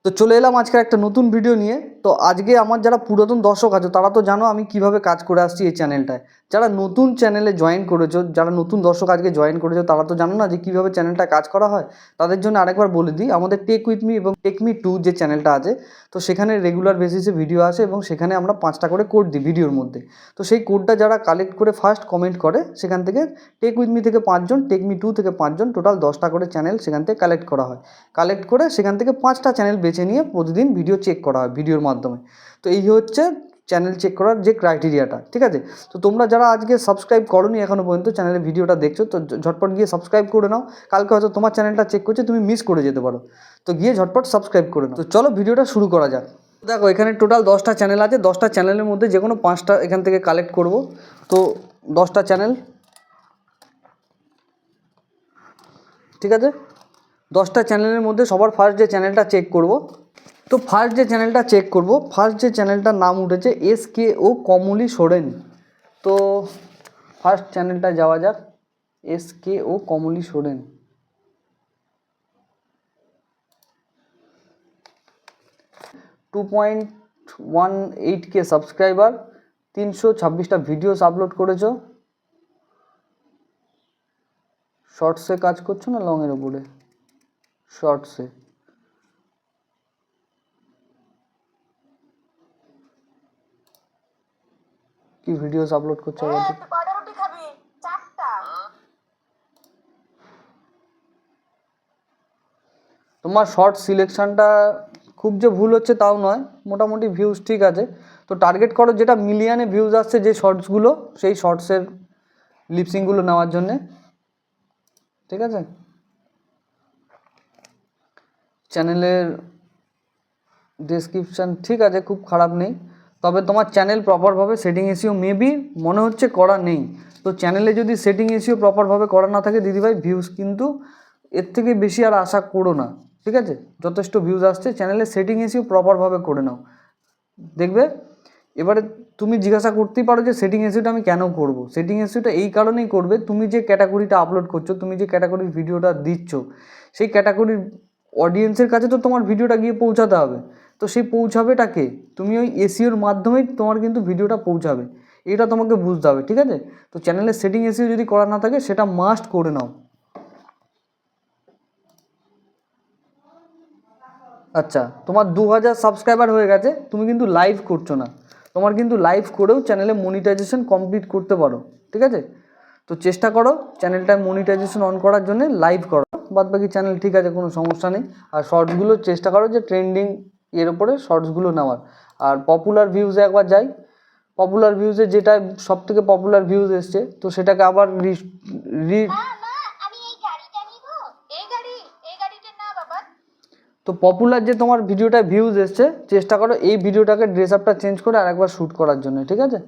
তো চলে এলাম আজকে একটা নতুন ভিডিও নিয়ে। তো আজকে আমার যারা পুরাতন দর্শক আছে তারা তো জানো আমি কিভাবে কাজ করে আসছি এই চ্যানেলটায়। যারা নতুন চ্যানেলে জয়েন করেছো, যারা নতুন দর্শক আজকে জয়েন করেছো, তারা তো জানো না যে কীভাবে চ্যানেলটা কাজ করা হয়। তাদের জন্য আরেকবার বলে দিই, আমাদের টেক উইথ মি এবং টেক মি টু যে চ্যানেলটা আছে, তো সেখানে রেগুলার বেসিসে ভিডিও আসে এবং সেখানে আমরা 5টা করে কোড দিই ভিডিওর মধ্যে। তো সেই কোডটা যারা কালেক্ট করে ফার্স্ট কমেন্ট করে, সেখান থেকে টেক উইথ মি থেকে 5জন, টেক মি টু থেকে 5জন, টোটাল 10টা করে চ্যানেল সেখান থেকে কালেক্ট করা হয়। কালেক্ট করে সেখান থেকে 5টা চ্যানেল বেছে নিয়ে প্রতিদিন ভিডিও চেক করা হয় ভিডিওর মাধ্যমে। তো এই হচ্ছে চ্যানেল চেক করার যে ক্রাইটেরিয়াটা, ঠিক আছে। তো তোমরা যারা আজকে সাবস্ক্রাইব করোনি এখনও পর্যন্ত, চ্যানেলে ভিডিওটা দেখছো, তো ঝটপট গিয়ে সাবস্ক্রাইব করে নাও। কালকে হয়তো তোমার চ্যানেলটা চেক করছে, তুমি মিস করে যেতে পারো, তো গিয়ে ঝটপট সাবস্ক্রাইব করে নাও। তো চলো ভিডিওটা শুরু করা যাক। দেখো এখানে টোটাল 10টা চ্যানেল আছে, 10টা চ্যানেলের মধ্যে যে কোনো 5টা এখান থেকে কালেক্ট করব। তো 10টা চ্যানেল, ঠিক আছে। 10টা চ্যানেলের মধ্যে সবার ফার্স্ট যে চ্যানেলটা চেক করব, তো ফার্স্ট যে চ্যানেলটার নাম উঠেছে SKO কমলি সোরেন। তো ফার্স্ট চ্যানেলটা যাওয়া যাক, SKO Kamli Soren. 2.18K subscriber, 326টা ভিডিওস আপলোড করেছো। শর্টসে কাজ করছো না লংয়ের ওপরে? শর্টসে। কি ভিডিওস আপলোড করছো আবার? তোমার শর্ট সিলেকশনটা খুব যে ভুল হচ্ছে তাও নয়, মোটামুটি ভিউজ ঠিক আছে। তো টার্গেট করো যেটা মিলিয়নে ভিউজ আসছে যে শর্টসগুলো, সেই শর্টসের লিপসিংগুলো নেওয়ার জন্যে, ঠিক আছে। চ্যানেলের ডেসক্রিপশান ঠিক আছে, খুব খারাপ নেই। তবে তোমার চ্যানেল প্রপারভাবে সেটিং এসিও মেবি মনে হচ্ছে করা নেই। তো চ্যানেলে যদি সেটিং এসিও প্রপারভাবে করা না থাকে দিদিভাই, ভিউজ কিন্তু এর থেকে বেশি আর আশা করো না, ঠিক আছে। যথেষ্ট ভিউজ আসছে, চ্যানেলে সেটিং এসিও প্রপারভাবে করে নাও, দেখবে। এবারে তুমি জিজ্ঞাসা করতেই পারো যে সেটিং এসিওটা আমি কেন করব। সেটিং এসিওটা এই কারণেই করবে, তুমি যে ক্যাটাগরিটা আপলোড করছো, তুমি যে ক্যাটাগরির ভিডিওটা দিচ্ছ, সেই ক্যাটাগরির অডিয়েন্সের কাছে তো তোমার ভিডিওটা গিয়ে পৌঁছাতে হবে। তো সেই পৌঁছাবেটাকে তুমি ওই এসিওর মাধ্যমেই তোমার কিন্তু ভিডিওটা পৌঁছাবে, এটা তোমাকে বুঝতে হবে, ঠিক আছে। তো চ্যানেলের সেটিং এসিও যদি করা না থাকে সেটা মাস্ট করে নাও। আচ্ছা, তোমার 2000 সাবস্ক্রাইবার হয়ে গেছে, তুমি কিন্তু লাইভ করছো না। তোমার কিন্তু লাইভ করেও চ্যানেলে মনিটাইজেশন কমপ্লিট করতে পারো, ঠিক আছে। তো চেষ্টা করো চ্যানেলটায় মনিটাইজেশন অন করার জন্য লাইভ করো, বাদবাকি চ্যানেল ঠিক আছে, কোনো সমস্যা নেই। আর শর্টসগুলো চেষ্টা করো যে ট্রেন্ডিং এর ওপরে শর্টসগুলো নেওয়ার। আর পপুলার ভিউজে একবার যাই, পপুলার ভিউজে যেটা সবথেকে পপুলার ভিউজ এসছে, তো সেটাকে আবার তো পপুলার যে তোমার ভিডিওটা ভিউজ এসছে, চেষ্টা করো এই ভিডিওটাকে ড্রেস আপটা চেঞ্জ করে আরেকবার শ্যুট করার জন্য, ঠিক আছে।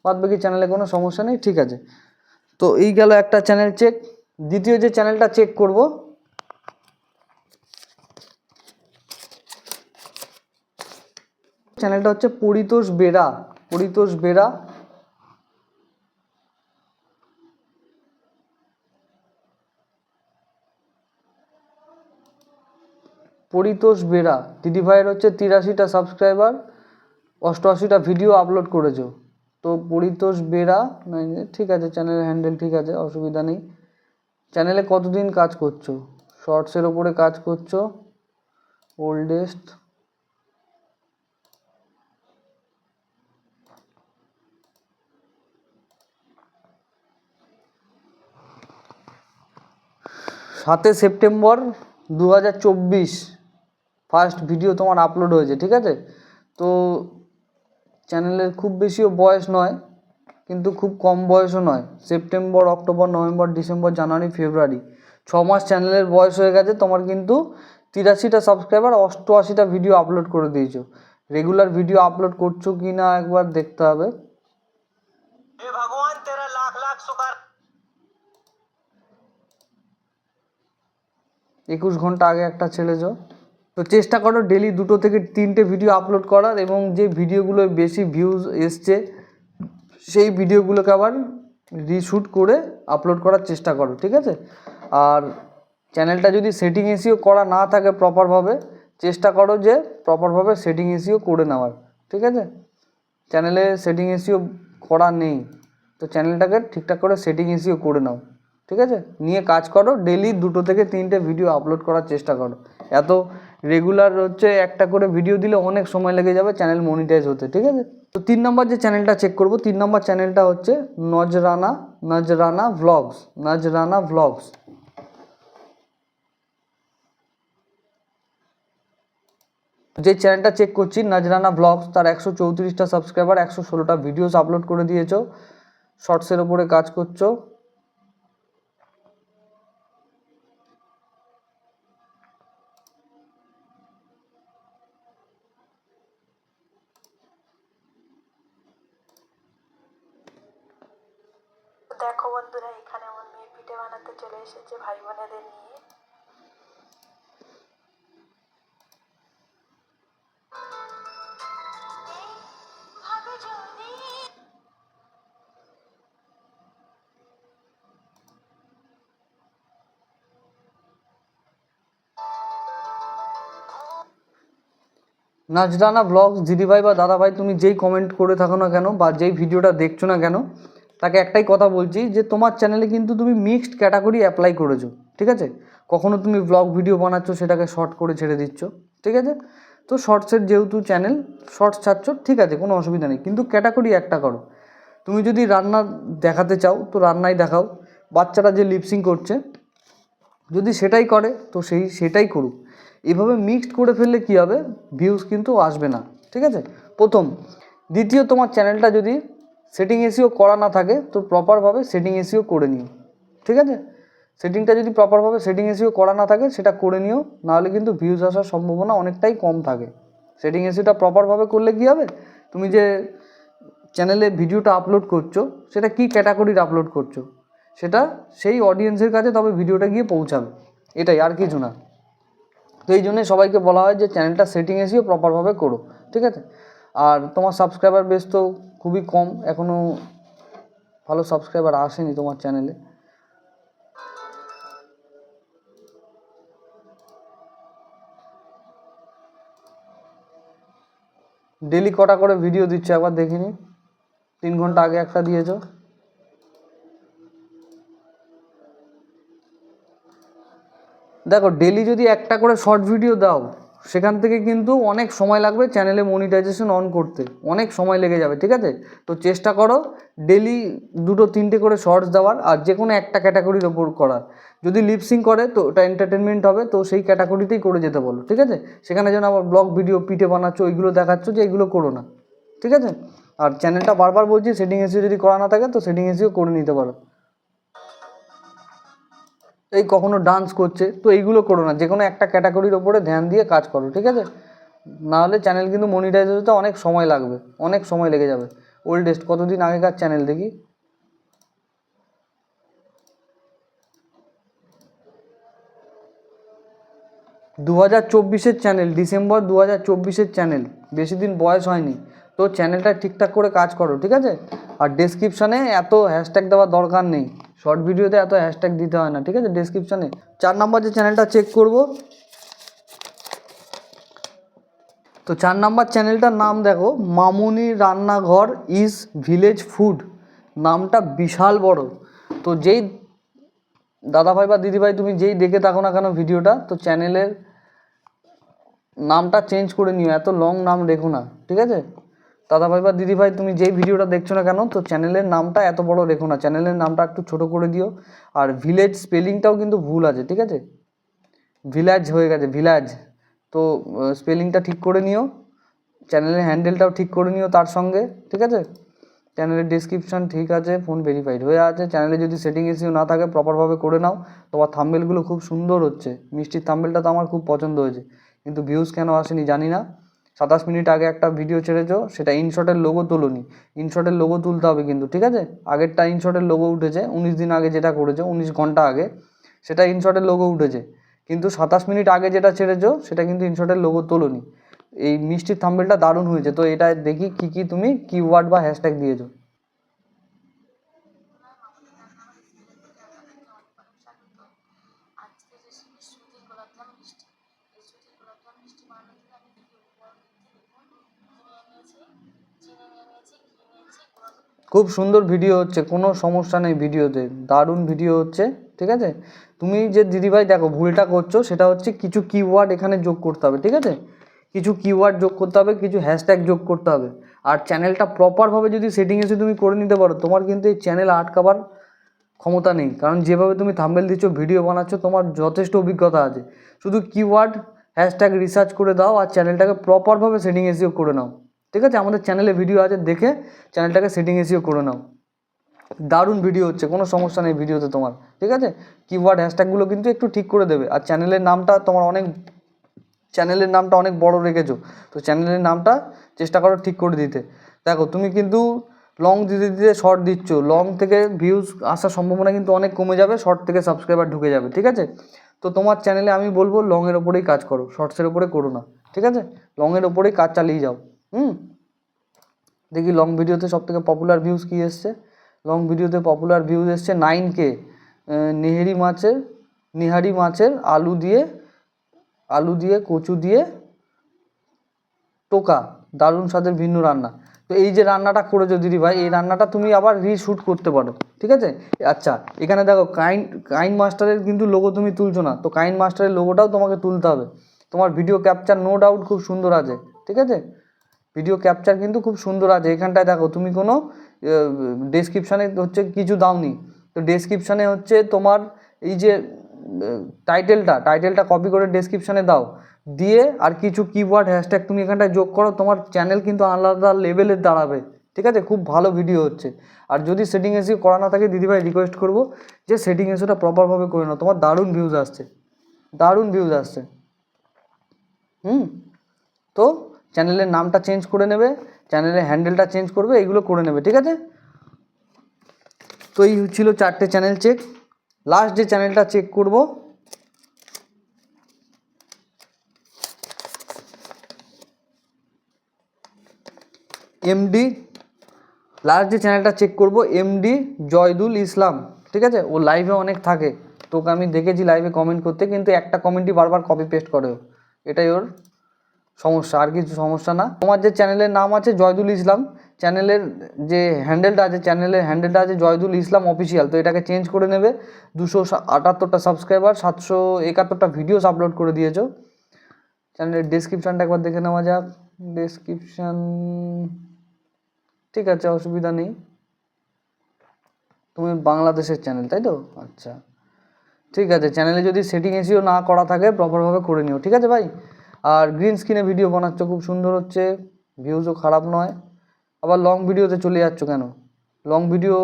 বাদ বাকি চ্যানেলে কোনো সমস্যা নেই, ঠিক আছে। তো এই গেল একটা চ্যানেল চেক। দ্বিতীয় যে চ্যানেলটা চেক করব, চ্যানেলটা হচ্ছে পরিতোষ বেরা। পরিতোষ বেরা, পরিতোষ বেরা দিদিভাইয়ের হচ্ছে 83টা সাবস্ক্রাইবার, 88টা ভিডিও আপলোড করেছো। তো পরিতোষ বেরা, ঠিক আছে, চ্যানেলের হ্যান্ডেল ঠিক আছে, অসুবিধা নেই। চ্যানেলে কতদিন কাজ করছো? শর্টসের ওপরে কাজ করছো, ওল্ডেস্ট। সাতে সেপ্টেম্বর 2024 ফার্স্ট ভিডিও তোমার আপলোড হয়েছে, ঠিক আছে। তো চ্যানেলের খুব বেশিও বয়স নয়, কিন্তু খুব কম বয়সও নয়। সেপ্টেম্বর, অক্টোবর, নভেম্বর, ডিসেম্বর, জানুয়ারি, ফেব্রুয়ারি, 6 মাস চ্যানেলের বয়স হয়ে গেছে। তোমার কিন্তু 83টা সাবস্ক্রাইবার, 88টা ভিডিও আপলোড করে দিয়েছো। রেগুলার ভিডিও আপলোড করছো কি না একবার দেখতে হবে। 21 ঘন্টা আগে একটা ছেড়েছো। তো চেষ্টা করো ডেলি 2 থেকে 3টে ভিডিও আপলোড করার, এবং যে ভিডিওগুলোয় বেশি ভিউজ এসছে সেই ভিডিওগুলোকে আবার রিশ্যুট করে আপলোড করার চেষ্টা করো, ঠিক আছে। আর চ্যানেলটা যদি সেটিং এসিও করা না থাকে প্রপারভাবে, চেষ্টা করো যে প্রপারভাবে সেটিং এসিও করে নেওয়ার, ঠিক আছে? চ্যানেলে সেটিং এসিও করা নেই, তো চ্যানেলটাকে ঠিকঠাক করে সেটিং এসিও করে নাও, ঠিক আছে? নিয়ে কাজ করো, ডেলি 2 থেকে 3টে ভিডিও আপলোড করার চেষ্টা করো। এত রেগুলার হচ্ছে একটা করে ভিডিও দিলে অনেক সময় লেগে যাবে চ্যানেল মনিটাইজ হতে, ঠিক আছে? তো 3 নম্বর যে চ্যানেলটা চেক করব, 3 নম্বর চ্যানেলটা হচ্ছে নজরানা ভ্লগস। যে চ্যানেলটা চেক করছি নজরানা ভ্লগস, তার 134টা সাবস্ক্রাইবার, 116টা ভিডিওস আপলোড করে দিয়েছো, শর্টসের ওপরে কাজ করছো। দেখো বন্ধুরা, এখানে আমার মেয়ে পিঠে বানাতে চলে এসেছে ভাই বোনেদের নিয়ে। নজরানা ব্লগস দিদিভাই বা দাদাভাই, তুমি যেই কমেন্ট করে থাকো না কেন বা যেই ভিডিওটা দেখছো না কেন, তাকে একটাই কথা বলছি যে তোমার চ্যানেলে কিন্তু তুমি মিক্সড ক্যাটাগরি অ্যাপ্লাই করেছো, ঠিক আছে? কখনো তুমি ব্লগ ভিডিও বানাচ্ছো, সেটাকে শর্ট করে ছেড়ে দিচ্ছ, ঠিক আছে? তো শর্টসের যেহেতু চ্যানেল, শর্টস ছাড়ছো, ঠিক আছে, কোনো অসুবিধা নেই, কিন্তু ক্যাটাগরি একটা করো। তুমি যদি রান্না দেখাতে চাও তো রান্নাই দেখাও, বাচ্চারা যে লিপসিং করছে যদি সেটাই করে তো সেটাই করুক। এভাবে মিক্সড করে ফেললে কী হবে, ভিউজ কিন্তু আসবে না, ঠিক আছে? প্রথম। দ্বিতীয়, তোমার চ্যানেলটা যদি সেটিং এসিও করা না থাকে তো প্রপারভাবে সেটিং এসিও করে নিও, ঠিক আছে? সেটিংটা যদি প্রপারভাবে সেটিং এসিও করা না থাকে সেটা করে নিও, নাহলে কিন্তু ভিউজ আসার সম্ভাবনা অনেকটাই কম থাকে। সেটিং এসিটা প্রপারভাবে করলে কী হবে, তুমি যে চ্যানেলে ভিডিওটা আপলোড করছো সেটা কী ক্যাটাগরির আপলোড করছো সেটা সেই অডিয়েন্সের কাছে তবে ভিডিওটা গিয়ে পৌঁছাবে, এটাই, আর কিছু না। তো এই জন্যে সবাইকে বলা হয় যে চ্যানেলটা সেটিং এসিও প্রপারভাবে করো, ঠিক আছে? আর তোমার সাবস্ক্রাইবার বেস তো খুবই কম, এখনও ভালো সাবস্ক্রাইবার আসেনি তোমার চ্যানেলে। ডেলি কটা করে ভিডিও দিচ্ছ একবার দেখিনি, 3 ঘন্টা আগে একটা দিয়েছো। দেখো, ডেলি যদি একটা করে শর্ট ভিডিও দাও সেখান থেকে কিন্তু অনেক সময় লাগবে চ্যানেলে মনিটাইজেশন অন করতে, অনেক সময় লেগে যাবে, ঠিক আছে? তো চেষ্টা করো ডেলি 2-3টে করে শর্টস দেওয়ার, আর যে কোনো একটা ক্যাটাগরির ওপর করার। যদি লিপসিং করে তো ওটা এন্টারটেনমেন্ট হবে, তো সেই ক্যাটাগরিতেই করে যেতে বলো, ঠিক আছে? সেখানে যেন আবার ব্লগ ভিডিও পিঠে বানাচ্ছ ওইগুলো দেখাচ্ছ, যে এগুলো করো না, ঠিক আছে? আর চ্যানেলটা বারবার বলছি সেটিং এসিও যদি করা না থাকে তো সেটিং এসিও করে নিতে পারো। এই কখনো ডান্স করছে তো এইগুলো করো না, যে কোনো একটা ক্যাটাগরির ওপরে ধ্যান দিয়ে কাজ করো, ঠিক আছে? নাহলে চ্যানেল কিন্তু মনিটাইজ হতে অনেক সময় লাগবে, অনেক সময় লেগে যাবে। ওল্ডেস্ট কতদিন আগেকার চ্যানেল দেখি, 2024-এর চ্যানেল, ডিসেম্বর 2024-এর চ্যানেল, বেশি দিন বয়স হয়নি। তো চ্যানেলটা ঠিকঠাক করে কাজ করো, ঠিক আছে? আর ডেসক্রিপশানে এত হ্যাশট্যাগ দেওয়ার দরকার নেই, শর্ট ভিডিওতে এত হ্যাশট্যাগ দিতে হয় না, ঠিক আছে? ডেসক্রিপশানে 4 নম্বর যে চ্যানেলটা চেক করব, তো 4 নম্বর চ্যানেলটার নাম দেখো, মামুনি রান্নাঘর ইজ ভিলেজ ফুড। নামটা বিশাল বড়। তো যেই দাদাভাই বা দিদিভাই তুমি যেই দেখে থাকো না কেন ভিডিওটা, তো চ্যানেলের নামটা চেঞ্জ করে নিও, এত লং নাম রেখো না, ঠিক আছে? দাদাভাই বা দিদিভাই তুমি যেই ভিডিওটা দেখছো না কেন তো চ্যানেলের নামটা এত বড় রেখো না, চ্যানেলের নামটা একটু ছোট করে দিও। আর ভিলেজ স্পেলিংটাও কিন্তু ভুল আছে, ঠিক আছে? ভিলাজ হয়ে গেছে ভিলাজ। তো স্পেলিংটা ঠিক করে নিও, চ্যানেলের হ্যান্ডেলটাও ঠিক করে নিও তার সঙ্গে, ঠিক আছে? চ্যানেলের ডেসক্রিপশান ঠিক আছে, ফোন ভেরিফাইড হয়ে আছে, চ্যানেলে যদি সেটিং ইস্যু না থাকে প্রপারভাবে করে নাও। তোমার থাম্বেলগুলো খুব সুন্দর হচ্ছে, মিষ্টির থাম্বেলটা তো আমার খুব পছন্দ হয়েছে, কিন্তু ভিউজ কেন আসেনি জানি না। 27 মিনিট আগে একটা ভিডিও ছেড়েছো, সেটা ইনশটের লোগো তোলোনি, ইনশটের লোগো তুলতে হবে কিন্তু, ঠিক আছে? আগেরটা ইনশটের লোগো উঠেছে 19 দিন আগে, যেটা করেছো 19 ঘন্টা আগে সেটা ইনশটের লোগো উঠেছে, কিন্তু 27 মিনিট আগে যেটা ছেড়েছো সেটা কিন্তু ইনশটের লোগো তোলোনি। এই মিষ্টির থাম্বেলটা দারুণ হয়েছে, তো এটা দেখি কী তুমি কিওয়ার্ড বা হ্যাশট্যাগ দিয়েছো। আজকে রেসিপি সুজি গোলাপজাম মিষ্টি। এই সুজি গোলাপজাম মিষ্টি খুব সুন্দর ভিডিও হচ্ছে, কোনো সমস্যা নেই ভিডিওতে, দারুণ ভিডিও হচ্ছে, ঠিক আছে। তুমি যে দিদিভাই দেখো ভুলটা করছো, সেটা হচ্ছে কিছু কিওয়ার্ড এখানে যোগ করতে হবে, ঠিক আছে, কিছু কিওয়ার্ড যোগ করতে হবে, কিছু হ্যাশট্যাগ যোগ করতে হবে। আর চ্যানেলটা প্রপারভাবে যদি সেটিং এসে তুমি করে নিতে পারো, তোমার কিন্তু এই চ্যানেল আটকাবার ক্ষমতা নেই। কারণ যেভাবে তুমি থাম্বনেল দিচ্ছ, ভিডিও বানাচ্ছ, তোমার যথেষ্ট অভিজ্ঞতা আছে। শুধু কিওয়ার্ড হ্যাশট্যাগ রিসার্চ করে দাও আর চ্যানেলটাকে প্রপারভাবে সেটিং এসিও করে নাও, ঠিক আছে। আমাদের চ্যানেলে ভিডিও আছে, দেখে চ্যানেলটাকে সেটিং এসিও করে নাও। দারুণ ভিডিও হচ্ছে, কোনো সমস্যা নেই ভিডিওতে তোমার, ঠিক আছে। কিওয়ার্ড হ্যাশট্যাগুলো কিন্তু একটু ঠিক করে দেবে। আর চ্যানেলের নামটা অনেক বড় রেখেছো, তো চ্যানেলের নামটা চেষ্টা করো ঠিক করে দিতে। দেখো তুমি কিন্তু লং দিতে দিতে শর্ট দিচ্ছ, লং থেকে ভিউজ আসার সম্ভাবনা কিন্তু অনেক কমে যাবে, শর্ট থেকে সাবস্ক্রাইবার ঢুকে যাবে, ঠিক আছে। তো তোমার চ্যানেলে আমি বলবো লংয়ের ওপরেই কাজ করো, শর্টসের ওপরে করো না, ঠিক আছে। লংয়ের ওপরেই কাজ চালিয়ে যাও। দেখি লং ভিডিওতে সবথেকে পপুলার ভিউজ কী এসছে। লং ভিডিওতে পপুলার ভিউজ এসছে 9K। নিহারি মাছের আলু দিয়ে কচু দিয়ে টোকা, দারুণ স্বাদের ভিন্ন রান্না। তো এই যে রান্নাটা করেছো দিদিভাই, এই রান্নাটা তুমি আবার রিশুট করতে পারো, ঠিক আছে। আচ্ছা, এখানে দেখো কাইন্ড মাস্টারের কিন্তু লোগো তুমি তুলছো না, তো কাইন্ড মাস্টারের লোগোটাও তোমাকে তুলতে হবে। তোমার ভিডিও ক্যাপচার নো ডাউট খুব সুন্দর আছে, ঠিক আছে, ভিডিও ক্যাপচার কিন্তু খুব সুন্দর আছে। এখানটায় দেখো তুমি কোনো ডেসক্রিপশানে হচ্ছে কিছু দাওনি, তো ডেসক্রিপশানে হচ্ছে তোমার এই যে টাইটেলটা কপি করে ডেসক্রিপশানে দাও, দিয়ে আর কিছু কিওয়ার্ড হ্যাশট্যাগ তুমি এখানটায় যোগ করো, তোমার চ্যানেল কিন্তু আলাদা লেভেলের দাঁড়াবে, ঠিক আছে। খুব ভালো ভিডিও হচ্ছে। আর যদি সেটিং এসিও করা না থাকে দিদিভাই, রিকোয়েস্ট করবো যে সেটিং এসিওটা প্রপারভাবে করে নাও, তোমার দারুণ ভিউজ আসছে। তো চ্যানেলের নামটা চেঞ্জ করে নেবে, চ্যানেলের হ্যান্ডেলটা চেঞ্জ করবে, এইগুলো করে নেবে, ঠিক আছে। তো এই ছিল 4টে চ্যানেল চেক। লাস্ট যে চ্যানেলটা চেক করব, এমডি জয়দুল ইসলাম, ঠিক আছে। ও লাইভে অনেক থাকে, তোকে আমি দেখেছি লাইভে কমেন্ট করতে, কিন্তু একটা কমেন্টই বারবার কপি পেস্ট করে, এটাই ওর সমস্যা, আর কিছু সমস্যা না। তোমার যে চ্যানেলের নাম আছে জয়দুল ইসলাম, চ্যানেলের যে হ্যান্ডেলটা আছে জয়দুল ইসলাম অফিসিয়াল, তো এটাকে চেঞ্জ করে নেবে। 278টা সাবস্ক্রাইবার, 771টা ভিডিওস আপলোড করে দিয়েছো। চ্যানেলের ডেসক্রিপশানটা একবার দেখে নেওয়া যাক। ডেসক্রিপশান ঠিক আছে, অসুবিধা নেই। তুমি বাংলাদেশের চ্যানেল, তাই তো? আচ্ছা, ঠিক আছে। চ্যানেলে যদি সেটিং এসিও না করা থাকে প্রপারভাবে করে নিও, ঠিক আছে ভাই। আর গ্রিন স্ক্রিনে ভিডিও বানাচ্ছ, খুব সুন্দর হচ্ছে, ভিউজও খারাপ নয়। আবার লং ভিডিওতে চলে যাচ্ছ কেন? লং ভিডিও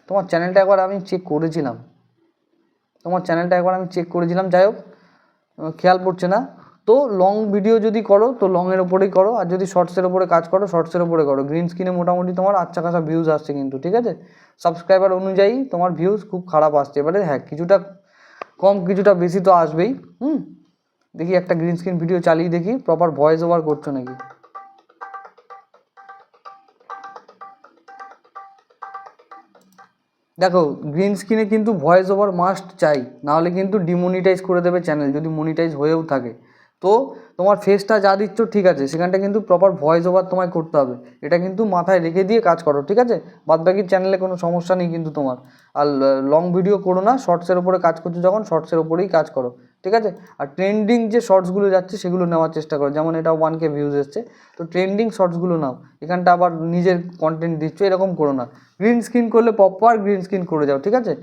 তোমার চ্যানেলটা একবার আমি চেক করেছিলাম, যাই হোক খেয়াল পড়ছে না। তো লং ভিডিও যদি করো তো লংয়ের ওপরেই করো, আর যদি শর্টসের ওপরে কাজ করো শর্টসের ওপরে করো। গ্রিন স্ক্রিনে মোটামুটি তোমার আচ্ছা খাসা ভিউজ আসছে কিন্তু, ঠিক আছে। সাবস্ক্রাইবার অনুযায়ী তোমার ভিউজ খুব খারাপ আসছে। এবারে হ্যাঁ, কিছুটা কম কিছুটা বেশি তো আসবেই। দেখি একটা গ্রিন স্ক্রিন ভিডিও চালিয়ে দেখি, প্রপার ভয়েস ওভার করছো নাকি। দেখো গ্রিন স্ক্রিনে কিন্তু ভয়েস ওভার মাস্ট চাই, নাহলে কিন্তু ডিমনিটাইজ করে দেবে চ্যানেল, যদি মনিটাইজ হয়েও থাকে। তো তোমার ফেসটা যা দিচ্ছ ঠিক আছে, সেখানটা কিন্তু প্রপার ভয়েস ওভার তোমায় করতে হবে, এটা কিন্তু মাথায় রেখে দিয়ে কাজ করো, ঠিক আছে। বাদবাকি চ্যানেলে কোনো সমস্যা নেই কিন্তু তোমার। আর লং ভিডিও করো না, শর্টসের ওপরে কাজ করছো যখন শর্টসের ওপরেই কাজ করো, ঠিক আছে। আর ট্রেন্ডিং যে শর্টসগুলো যাচ্ছে সেগুলো নেওয়ার চেষ্টা করো, যেমন এটা 1K ভিউজ এসছে, তো ট্রেন্ডিং শর্টসগুলো নাও। এখানটা আবার নিজের কন্টেন্ট দিচ্ছ, এরকম করো না। গ্রিন স্ক্রিন করলে প্রপার গ্রিন স্ক্রিন করে যাও, ঠিক আছে।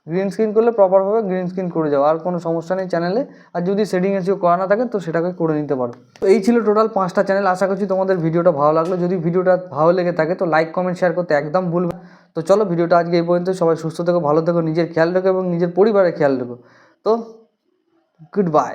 গ্রিন স্ক্রিন করলে প্রপারভাবে গ্রিন স্ক্রিন করে যাও, আর কোনো সমস্যা নেই চ্যানেলে। আর যদি সেটিং এসিও করা না থাকে তো সেটাকে করে নিতে পারো। তো এই ছিল টোটাল 5টা চ্যানেল। আশা করছি তোমাদের ভিডিওটা ভালো লাগলো। যদি ভিডিওটা ভালো লেগে থাকে তো লাইক কমেন্ট শেয়ার করতে একদম ভুলবে। তো চলো, ভিডিওটা আজকে এই পর্যন্ত। সবাই সুস্থ থেকো, ভালো থেকো, নিজের খেয়াল রেখো এবং নিজের পরিবারের খেয়াল রেখো। তো গুড বাই।